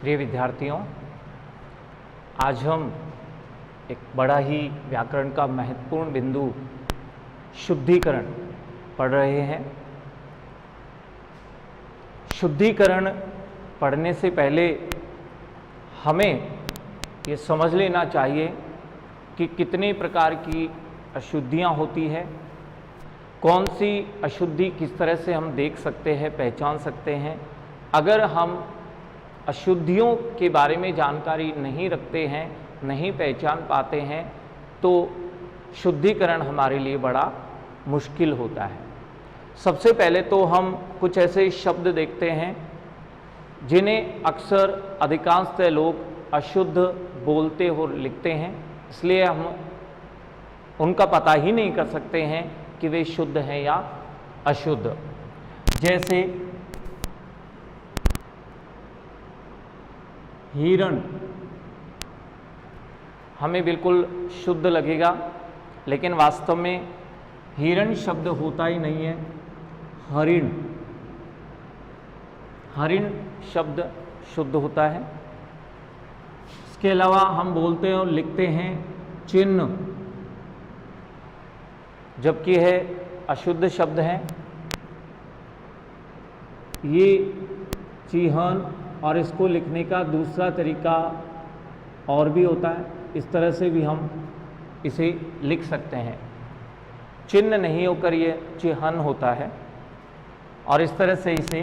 प्रिय विद्यार्थियों, आज हम एक बड़ा ही व्याकरण का महत्वपूर्ण बिंदु शुद्धिकरण पढ़ रहे हैं। शुद्धिकरण पढ़ने से पहले हमें ये समझ लेना चाहिए कि कितने प्रकार की अशुद्धियाँ होती है, कौन सी अशुद्धि किस तरह से हम देख सकते हैं, पहचान सकते हैं। अगर हम अशुद्धियों के बारे में जानकारी नहीं रखते हैं, नहीं पहचान पाते हैं, तो शुद्धिकरण हमारे लिए बड़ा मुश्किल होता है। सबसे पहले तो हम कुछ ऐसे शब्द देखते हैं जिन्हें अक्सर अधिकांशतः लोग अशुद्ध बोलते और लिखते हैं, इसलिए हम उनका पता ही नहीं कर सकते हैं कि वे शुद्ध हैं या अशुद्ध। जैसे हिरण हमें बिल्कुल शुद्ध लगेगा, लेकिन वास्तव में हिरण शब्द होता ही नहीं है, हरिण। हरिण शब्द शुद्ध होता है। इसके अलावा हम बोलते हैं और लिखते हैं चिन्ह, जबकि है अशुद्ध शब्द है। ये चिन्ह, और इसको लिखने का दूसरा तरीका और भी होता है, इस तरह से भी हम इसे लिख सकते हैं। चिन्ह नहीं होकर ये चिन्ह होता है और इस तरह से इसे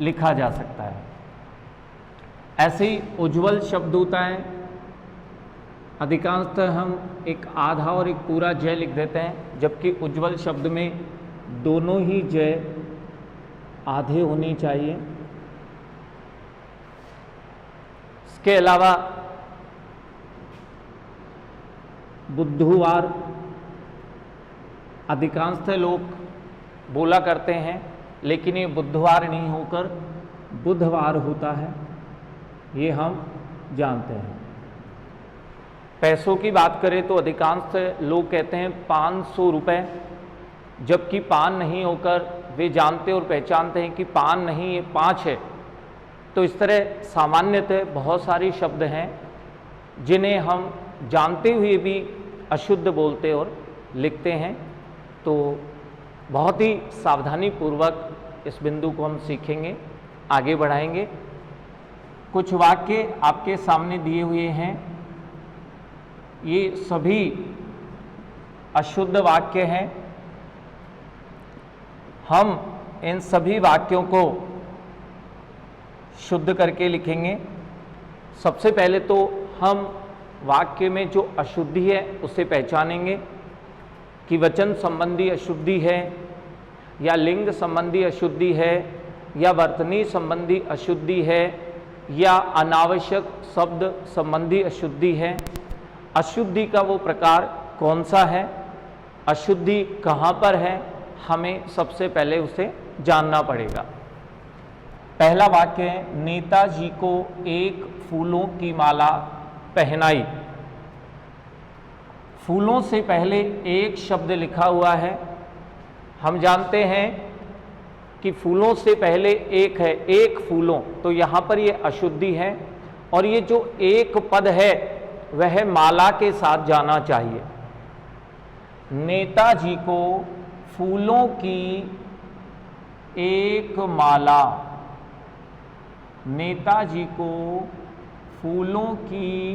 लिखा जा सकता है। ऐसे ही उज्ज्वल शब्द होता है। अधिकांशतः हम एक आधा और एक पूरा जय लिख देते हैं, जबकि उज्ज्वल शब्द में दोनों ही जय आधे होने चाहिए। इसके अलावा बुधवार अधिकांशतः लोग बोला करते हैं, लेकिन ये बुधवार नहीं होकर बुधवार होता है, ये हम जानते हैं। पैसों की बात करें तो अधिकांश लोग कहते हैं 500 रुपये, जबकि पान नहीं होकर वे जानते और पहचानते हैं कि पान नहीं, ये 5 है। तो इस तरह सामान्यतः बहुत सारे शब्द हैं जिन्हें हम जानते हुए भी अशुद्ध बोलते और लिखते हैं। तो बहुत ही सावधानी पूर्वक इस बिंदु को हम सीखेंगे, आगे बढ़ाएंगे। कुछ वाक्य आपके सामने दिए हुए हैं, ये सभी अशुद्ध वाक्य हैं। हम इन सभी वाक्यों को शुद्ध करके लिखेंगे। सबसे पहले तो हम वाक्य में जो अशुद्धि है उसे पहचानेंगे कि वचन संबंधी अशुद्धि है या लिंग संबंधी अशुद्धि है या वर्तनी संबंधी अशुद्धि है या अनावश्यक शब्द संबंधी अशुद्धि है। अशुद्धि का वो प्रकार कौन सा है, अशुद्धि कहाँ पर है, हमें सबसे पहले उसे जानना पड़ेगा। पहला वाक्य है, नेताजी को एक फूलों की माला पहनाई। फूलों से पहले एक शब्द लिखा हुआ है। हम जानते हैं कि फूलों से पहले एक है, एक फूलों, तो यहाँ पर ये अशुद्धि है। और ये जो एक पद है वह माला के साथ जाना चाहिए। नेताजी को फूलों की एक माला, नेताजी को फूलों की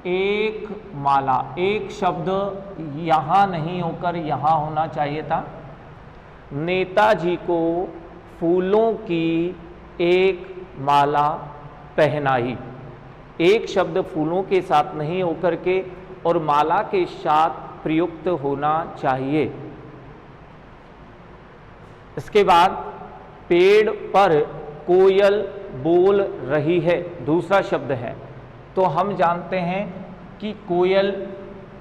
एक माला, एक शब्द यहाँ नहीं होकर यहाँ होना चाहिए था। नेताजी को फूलों की एक माला पहनाई। एक शब्द फूलों के साथ नहीं होकर के और माला के साथ प्रयुक्त होना चाहिए। इसके बाद पेड़ पर कोयल बोल रही है, दूसरा शब्द है। तो हम जानते हैं कि कोयल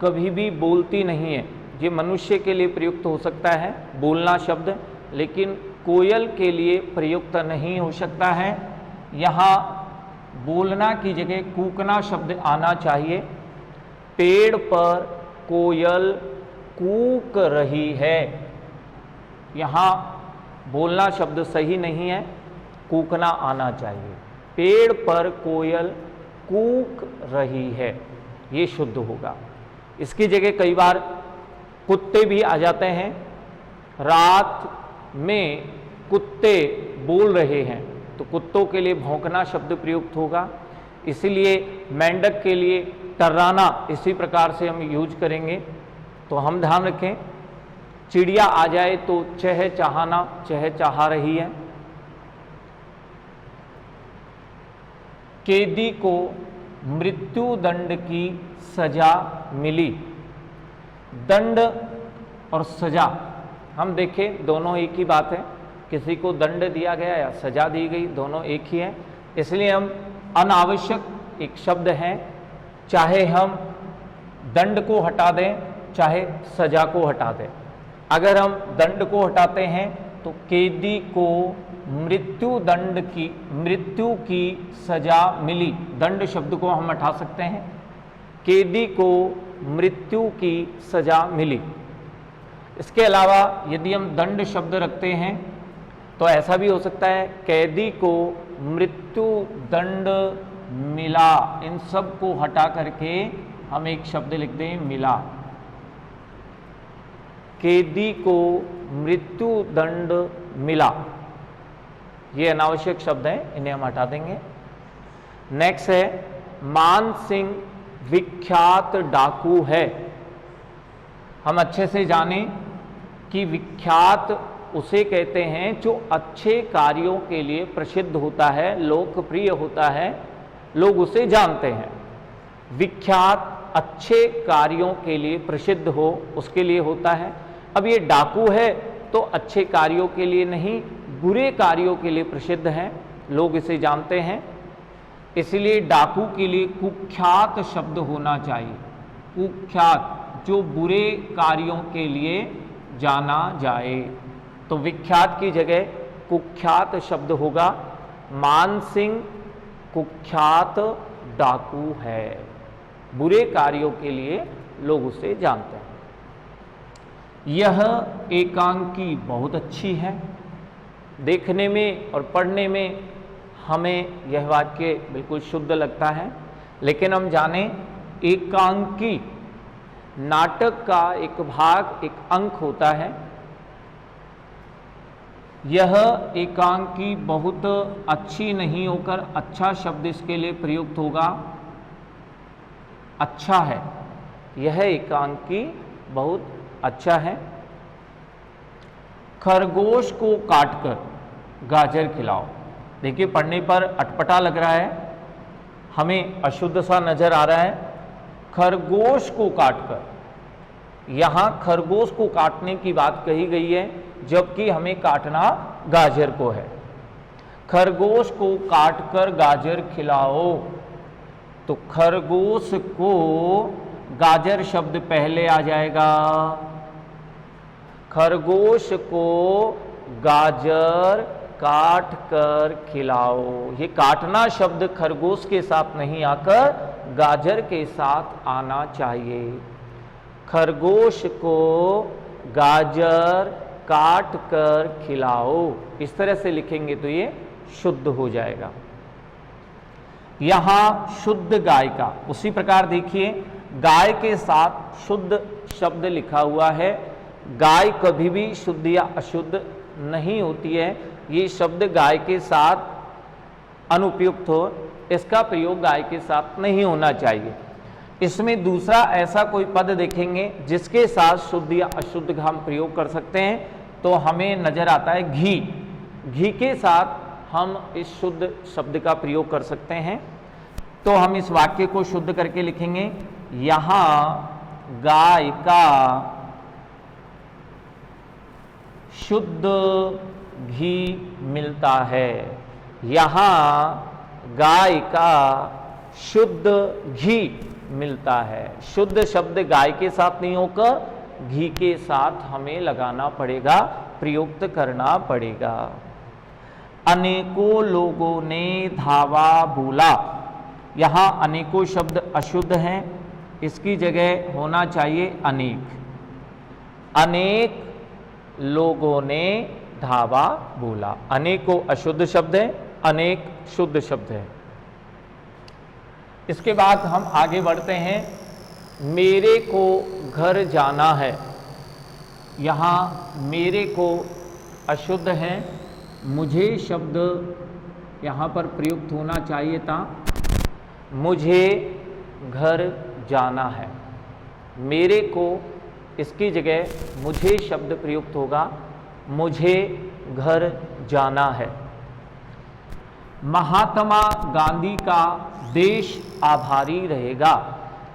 कभी भी बोलती नहीं है। ये मनुष्य के लिए प्रयुक्त हो सकता है बोलना शब्द, लेकिन कोयल के लिए प्रयुक्त नहीं हो सकता है। यहाँ बोलना की जगह कूकना शब्द आना चाहिए। पेड़ पर कोयल कूक रही है, यहाँ बोलना शब्द सही नहीं है, कूकना आना चाहिए। पेड़ पर कोयल कूक रही है, ये शुद्ध होगा। इसकी जगह कई बार कुत्ते भी आ जाते हैं, रात में कुत्ते बोल रहे हैं तो कुत्तों के लिए भौंकना शब्द प्रयुक्त होगा। इसलिए मेंढक के लिए टर्राना इसी प्रकार से हम यूज करेंगे। तो हम ध्यान रखें, चिड़िया आ जाए तो चहचहाना, चहचहा रही है। कैदी को मृत्यु दंड की सजा मिली। दंड और सजा हम देखें दोनों एक ही बात है, किसी को दंड दिया गया या सजा दी गई, दोनों एक ही है। इसलिए हम अनावश्यक एक शब्द है, चाहे हम दंड को हटा दें चाहे सजा को हटा दें। अगर हम दंड को हटाते हैं तो कैदी को मृत्यु की सजा मिली, दंड शब्द को हम हटा सकते हैं, कैदी को मृत्यु की सजा मिली। इसके अलावा यदि हम दंड शब्द रखते हैं तो ऐसा भी हो सकता है, कैदी को मृत्यु दंड मिला। इन सब को हटा करके हम एक शब्द लिख दें, मिला। कैदी को मृत्यु दंड मिला, ये अनावश्यक शब्द है, इन्हें हम हटा देंगे। नेक्स्ट है, मान सिंह विख्यात डाकू है। हम अच्छे से जानें कि विख्यात उसे कहते हैं जो अच्छे कार्यों के लिए प्रसिद्ध होता है, लोकप्रिय होता है, लोग उसे जानते हैं। विख्यात अच्छे कार्यों के लिए प्रसिद्ध हो उसके लिए होता है। अब ये डाकू है तो अच्छे कार्यों के लिए नहीं, बुरे कार्यों के लिए प्रसिद्ध है, लोग इसे जानते हैं। इसलिए डाकू के लिए कुख्यात शब्द होना चाहिए। कुख्यात, जो बुरे कार्यों के लिए जाना जाए। तो विख्यात की जगह कुख्यात शब्द होगा। मान सिंह कुख्यात डाकू है, बुरे कार्यों के लिए लोग उसे जानते हैं। यह एकांकी बहुत अच्छी है। देखने में और पढ़ने में हमें यह वाक्य बिल्कुल शुद्ध लगता है, लेकिन हम जानें एकांकी नाटक का एक भाग, एक अंक होता है। यह एकांकी बहुत अच्छी नहीं होकर अच्छा शब्द इसके लिए प्रयुक्त होगा, अच्छा है। यह एकांकी बहुत अच्छा है। खरगोश को काटकर गाजर खिलाओ। देखिए पढ़ने पर अटपटा लग रहा है, हमें अशुद्ध सा नजर आ रहा है। खरगोश को काटकर, यहां खरगोश को काटने की बात कही गई है, जबकि हमें काटना गाजर को है। खरगोश को काटकर गाजर खिलाओ, तो खरगोश को गाजर शब्द पहले आ जाएगा। खरगोश को गाजर काट कर खिलाओ। ये काटना शब्द खरगोश के साथ नहीं आकर गाजर के साथ आना चाहिए। खरगोश को गाजर काट कर खिलाओ, इस तरह से लिखेंगे तो ये शुद्ध हो जाएगा। यहां शुद्ध गाय का, उसी प्रकार देखिए गाय के साथ शुद्ध शब्द लिखा हुआ है। गाय कभी भी शुद्ध या अशुद्ध नहीं होती है, ये शब्द गाय के साथ अनुपयुक्त हो, इसका प्रयोग गाय के साथ नहीं होना चाहिए। इसमें दूसरा ऐसा कोई पद देखेंगे जिसके साथ शुद्ध या अशुद्ध का हम प्रयोग कर सकते हैं, तो हमें नजर आता है घी। घी के साथ हम इस शुद्ध शब्द का प्रयोग कर सकते हैं। तो हम इस वाक्य को शुद्ध करके लिखेंगे, यहां गाय का शुद्ध घी मिलता है। यहां गाय का शुद्ध घी मिलता है। शुद्ध शब्द गाय के साथ नहीं होकर घी के साथ हमें लगाना पड़ेगा, प्रयुक्त करना पड़ेगा। अनेकों लोगों ने धावा बोला। यहां अनेकों शब्द अशुद्ध हैं, इसकी जगह होना चाहिए अनेक। अनेक लोगों ने धावा बोला। अनेकों अशुद्ध शब्द है, अनेक शुद्ध शब्द है। इसके बाद हम आगे बढ़ते हैं। मेरे को घर जाना है, यहाँ मेरे को अशुद्ध है, मुझे शब्द यहाँ पर प्रयुक्त होना चाहिए था, मुझे घर जाना है। मेरे को इसकी जगह मुझे शब्द प्रयुक्त होगा, मुझे घर जाना है। महात्मा गांधी का देश आभारी रहेगा।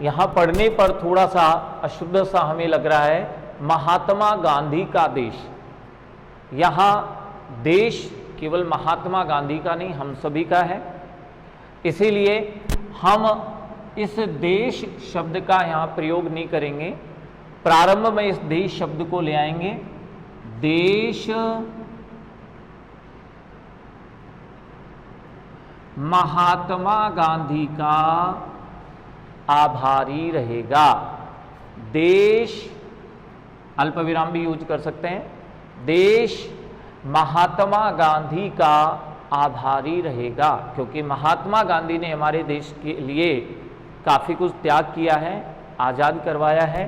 यहाँ पढ़ने पर थोड़ा सा अशुद्ध सा हमें लग रहा है, महात्मा गांधी का देश। यहाँ देश केवल महात्मा गांधी का नहीं, हम सभी का है। इसीलिए हम इस देश शब्द का यहाँ प्रयोग नहीं करेंगे। प्रारंभ में इस देश शब्द को ले आएंगे। देश महात्मा गांधी का आभारी रहेगा। देश, अल्प विराम भी यूज कर सकते हैं। देश महात्मा गांधी का आभारी रहेगा, क्योंकि महात्मा गांधी ने हमारे देश के लिए काफ़ी कुछ त्याग किया है, आज़ाद करवाया है।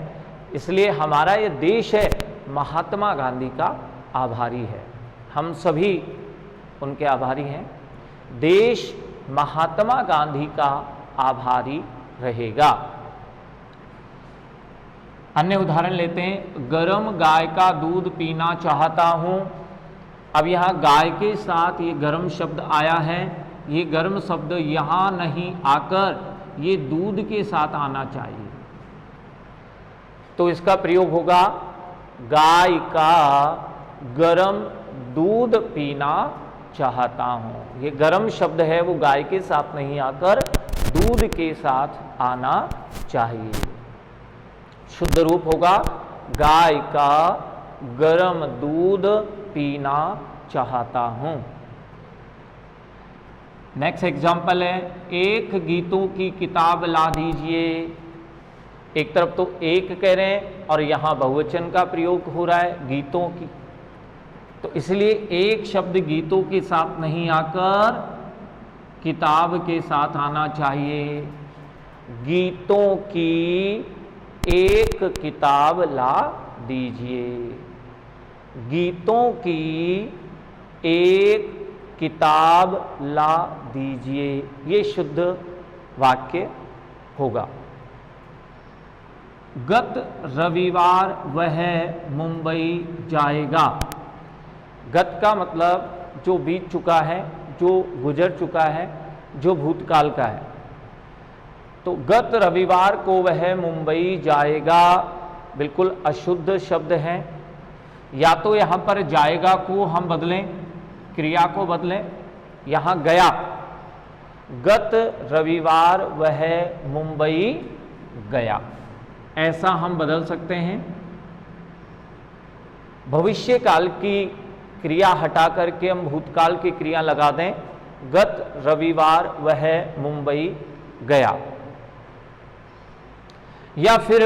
इसलिए हमारा ये देश है महात्मा गांधी का आभारी है। हम सभी उनके आभारी हैं। देश महात्मा गांधी का आभारी रहेगा। अन्य उदाहरण लेते हैं। गरम गाय का दूध पीना चाहता हूं। अब यहां गाय के साथ ये गरम शब्द आया है। ये गरम शब्द यहां नहीं आकर ये दूध के साथ आना चाहिए, तो इसका प्रयोग होगा गाय का गरम दूध पीना चाहता हूं। ये गरम शब्द है वो गाय के साथ नहीं आकर दूध के साथ आना चाहिए। शुद्ध रूप होगा गाय का गरम दूध पीना चाहता हूं। नेक्स्ट एग्जाम्पल है, एक गीतों की किताब ला दीजिए। एक तरफ तो एक कह रहे हैं और यहां बहुवचन का प्रयोग हो रहा है गीतों की, तो इसलिए एक शब्द गीतों के साथ नहीं आकर किताब के साथ आना चाहिए। गीतों की एक किताब ला दीजिए। गीतों की एक किताब ला दीजिए, ये शुद्ध वाक्य होगा। गत रविवार वह मुंबई जाएगा। गत का मतलब जो बीत चुका है, जो गुजर चुका है, जो भूतकाल का है। तो गत रविवार को वह मुंबई जाएगा बिल्कुल अशुद्ध शब्द है। या तो यहां पर जाएगा को हम बदलें, क्रिया को बदलें, यहां गया। गत रविवार वह मुंबई गया, ऐसा हम बदल सकते हैं। भविष्य काल की क्रिया हटा करके हम भूतकाल की क्रिया लगा दें। गत रविवार वह मुंबई गया। या फिर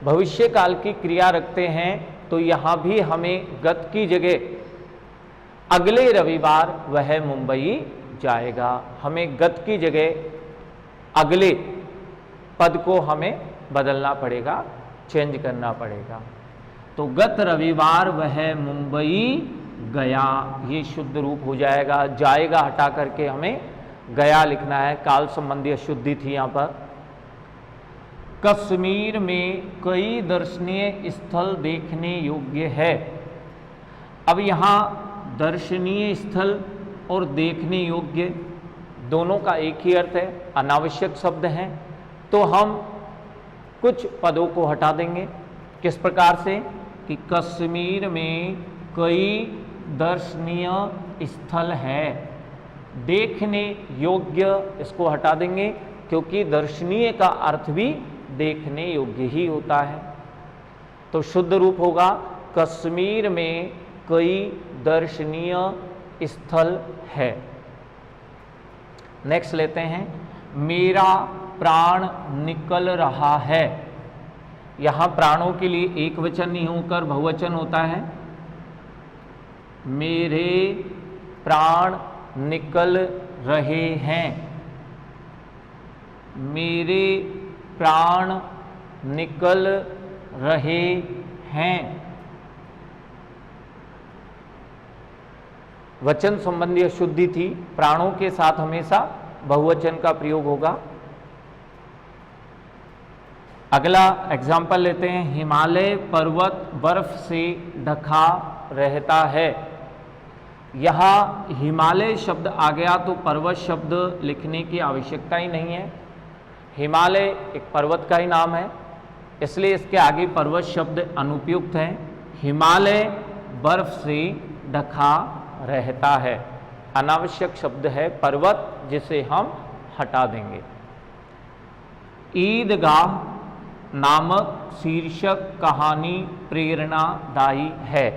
भविष्य काल की क्रिया रखते हैं तो यहां भी हमें गत की जगह अगले रविवार वह मुंबई जाएगा। हमें गत की जगह अगले पद को हमें बदलना पड़ेगा, चेंज करना पड़ेगा। तो गत रविवार वह मुंबई गया, ये शुद्ध रूप हो जाएगा। जाएगा हटा करके हमें गया लिखना है, काल संबंधी अशुद्धि थी यहां पर। कश्मीर में कई दर्शनीय स्थल देखने योग्य है। अब यहां दर्शनीय स्थल और देखने योग्य दोनों का एक ही अर्थ है, अनावश्यक शब्द हैं। तो हम कुछ पदों को हटा देंगे। किस प्रकार से कि कश्मीर में कई दर्शनीय स्थल है। देखने योग्य इसको हटा देंगे, क्योंकि दर्शनीय का अर्थ भी देखने योग्य ही होता है। तो शुद्ध रूप होगा कश्मीर में कई दर्शनीय स्थल है। नेक्स्ट लेते हैं, मेरा प्राण निकल रहा है। यहां प्राणों के लिए एक वचन नहीं होकर बहुवचन होता है। मेरे प्राण निकल रहे हैं। मेरे प्राण निकल रहे हैं। वचन संबंधी अशुद्धि थी, प्राणों के साथ हमेशा बहुवचन का प्रयोग होगा। अगला एग्जाम्पल लेते हैं, हिमालय पर्वत बर्फ से ढका रहता है। यहाँ हिमालय शब्द आ गया तो पर्वत शब्द लिखने की आवश्यकता ही नहीं है। हिमालय एक पर्वत का ही नाम है, इसलिए इसके आगे पर्वत शब्द अनुपयुक्त है। हिमालय बर्फ से ढका रहता है, अनावश्यक शब्द है पर्वत, जिसे हम हटा देंगे। ईदगाह नामक शीर्षक कहानी प्रेरणादायी है।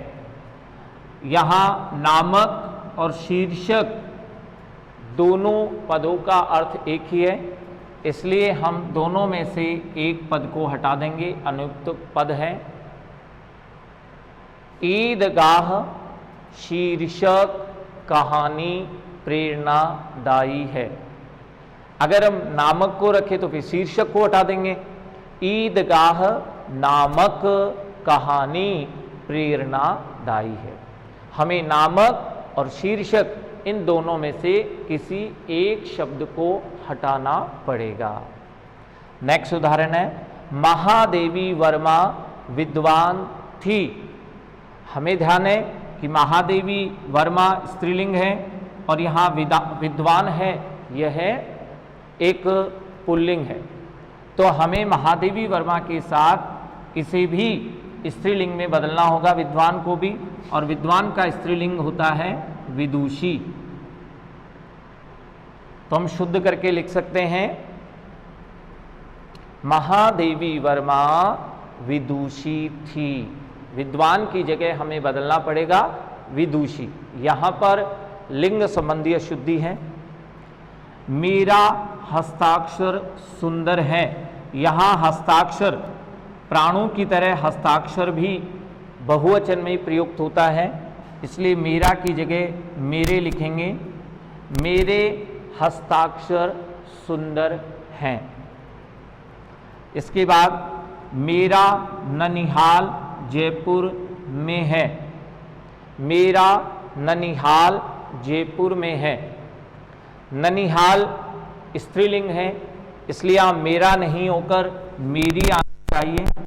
यहाँ नामक और शीर्षक दोनों पदों का अर्थ एक ही है, इसलिए हम दोनों में से एक पद को हटा देंगे, अनुपयुक्त पद है। ईदगाह शीर्षक कहानी प्रेरणादायी है। अगर हम नामक को रखें तो फिर शीर्षक को हटा देंगे। ईदगाह नामक कहानी प्रेरणादायी है। हमें नामक और शीर्षक इन दोनों में से किसी एक शब्द को हटाना पड़ेगा। नेक्स्ट उदाहरण है, महादेवी वर्मा विद्वान थी। हमें ध्यान है कि महादेवी वर्मा स्त्रीलिंग है और यहाँ विद्वान है, यह एक पुल्लिंग है। तो हमें महादेवी वर्मा के साथ किसी भी स्त्रीलिंग में बदलना होगा, विद्वान को भी, और विद्वान का स्त्रीलिंग होता है विदुषी। तो हम शुद्ध करके लिख सकते हैं, महादेवी वर्मा विदुषी थी। विद्वान की जगह हमें बदलना पड़ेगा विदुषी। यहां पर लिंग संबंधी अशुद्धि है। मेरा हस्ताक्षर सुंदर है। यहां हस्ताक्षर प्राणों की तरह हस्ताक्षर भी बहुवचन में प्रयुक्त होता है, इसलिए मेरा की जगह मेरे लिखेंगे। मेरे हस्ताक्षर सुंदर हैं। इसके बाद मेरा ननिहाल जयपुर में है। मेरा ननिहाल जयपुर में है। ननिहाल स्त्रीलिंग है, इसलिए आप मेरा नहीं होकर मेरी आना चाहिए।